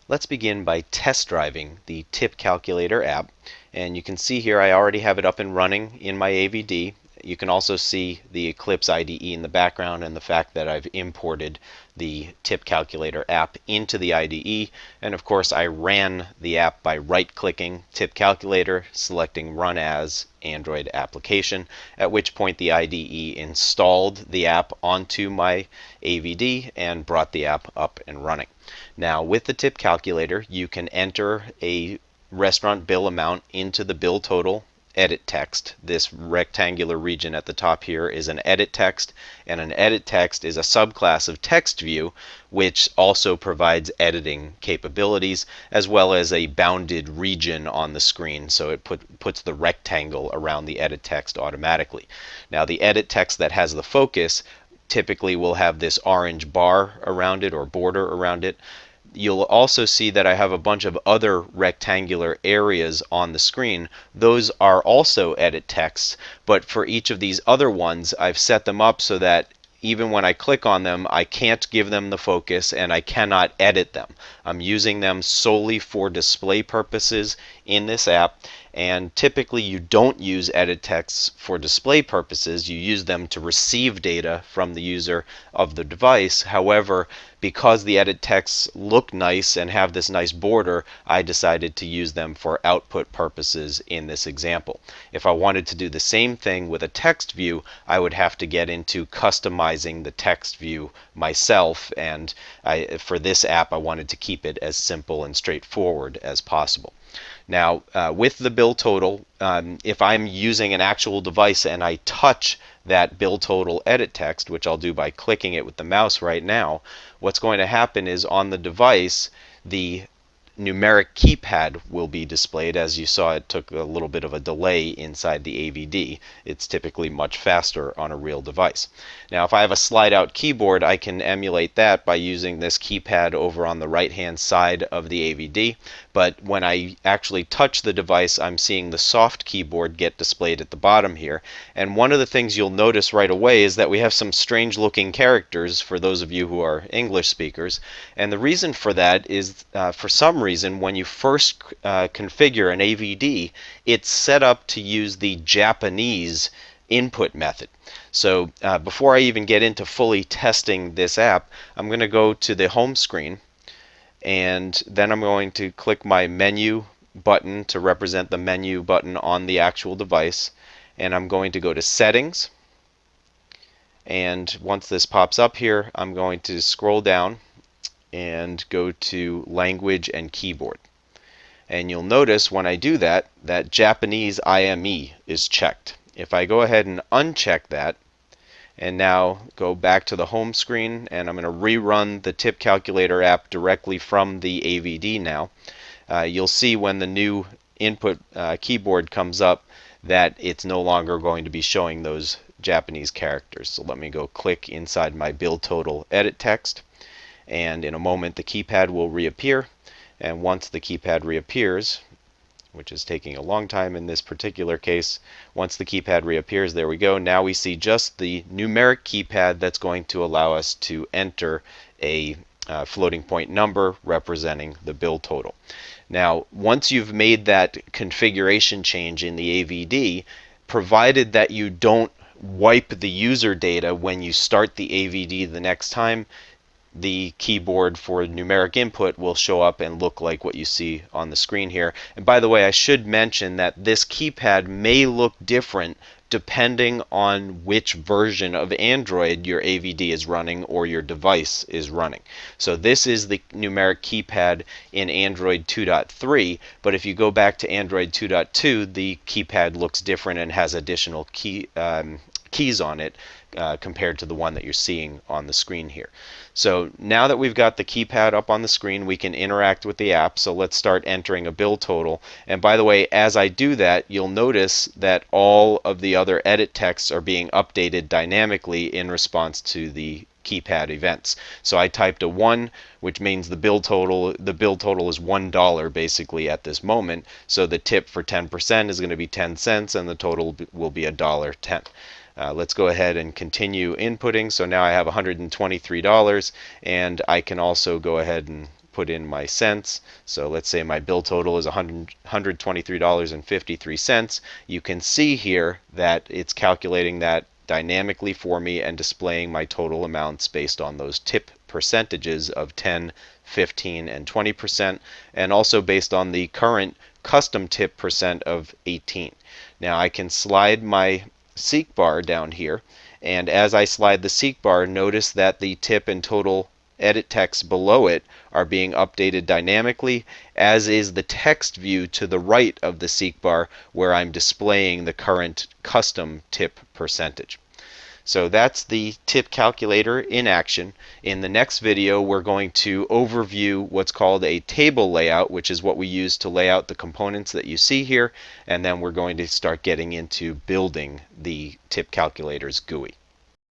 Let's begin by test driving the tip calculator app. And you can see here I already have it up and running in my AVD. You can also see the Eclipse IDE in the background and the fact that I've imported the tip calculator app into the IDE. And of course I ran the app by right-clicking tip calculator, selecting Run As Android Application, at which point the IDE installed the app onto my AVD and brought the app up and running. Now with the tip calculator you can enter a restaurant bill amount into the bill total edit text. This rectangular region at the top here is an edit text, and an edit text is a subclass of text view which also provides editing capabilities as well as a bounded region on the screen, so it puts the rectangle around the edit text automatically. Now the edit text that has the focus typically will have this orange bar around it or border around it. You'll also see that I have a bunch of other rectangular areas on the screen. Those are also edit texts, but for each of these other ones I've set them up so that even when I click on them I can't give them the focus and I cannot edit them. I'm using them solely for display purposes in this app, and typically you don't use edit texts for display purposes. You use them to receive data from the user of the device. However, because the edit texts look nice and have this nice border, I decided to use them for output purposes in this example. If I wanted to do the same thing with a text view, I would have to get into customizing the text view myself, and for this app I wanted to keep it as simple and straightforward as possible. Now, with the bill total, if I'm using an actual device and I touch that bill total edit text, which I'll do by clicking it with the mouse right now, what's going to happen is on the device, the numeric keypad will be displayed. As you saw, it took a little bit of a delay inside the AVD. It's typically much faster on a real device. Now, if I have a slide-out keyboard, I can emulate that by using this keypad over on the right-hand side of the AVD. But when I actually touch the device, I'm seeing the soft keyboard get displayed at the bottom here. And one of the things you'll notice right away is that we have some strange-looking characters for those of you who are English speakers. And the reason for that is, for some reason, when you first configure an AVD, it's set up to use the Japanese input method. So before I even get into fully testing this app, I'm going to go to the home screen, and then I'm going to click my menu button to represent the menu button on the actual device, and I'm going to go to Settings, and once this pops up here I'm going to scroll down and go to Language and Keyboard. And you'll notice when I do that, that Japanese IME is checked. If I go ahead and uncheck that, and now go back to the home screen, and I'm going to rerun the tip calculator app directly from the AVD now, you'll see when the new input keyboard comes up that it's no longer going to be showing those Japanese characters. So let me go click inside my bill total edit text, and in a moment the keypad will reappear. And once the keypad reappears, which is taking a long time in this particular case, once the keypad reappears, there we go. Now we see just the numeric keypad that's going to allow us to enter a floating point number representing the bill total. Now, once you've made that configuration change in the AVD, provided that you don't wipe the user data when you start the AVD the next time, the keyboard for numeric input will show up and look like what you see on the screen here. And by the way, I should mention that this keypad may look different depending on which version of Android your AVD is running or your device is running. So this is the numeric keypad in Android 2.3, but if you go back to Android 2.2, the keypad looks different and has additional keys on it compared to the one that you're seeing on the screen here. So now that we've got the keypad up on the screen, we can interact with the app. So let's start entering a bill total. And by the way, as I do that, you'll notice that all of the other edit texts are being updated dynamically in response to the keypad events. So I typed a 1, which means the bill total is $1 basically at this moment. So the tip for 10% is going to be 10 cents and the total will be $1.10. Let's go ahead and continue inputting. So now I have $123, and I can also go ahead and put in my cents. So let's say my bill total is $123.53. You can see here that it's calculating that dynamically for me and displaying my total amounts based on those tip percentages of 10, 15, and 20%, and also based on the current custom tip percent of 18. Now I can slide my seek bar down here, and as I slide the seek bar, notice that the tip and total edit text below it are being updated dynamically, as is the text view to the right of the seek bar where I'm displaying the current custom tip percentage. So that's the tip calculator in action. In the next video, we're going to overview what's called a table layout, which is what we use to lay out the components that you see here, and then we're going to start getting into building the tip calculator's GUI.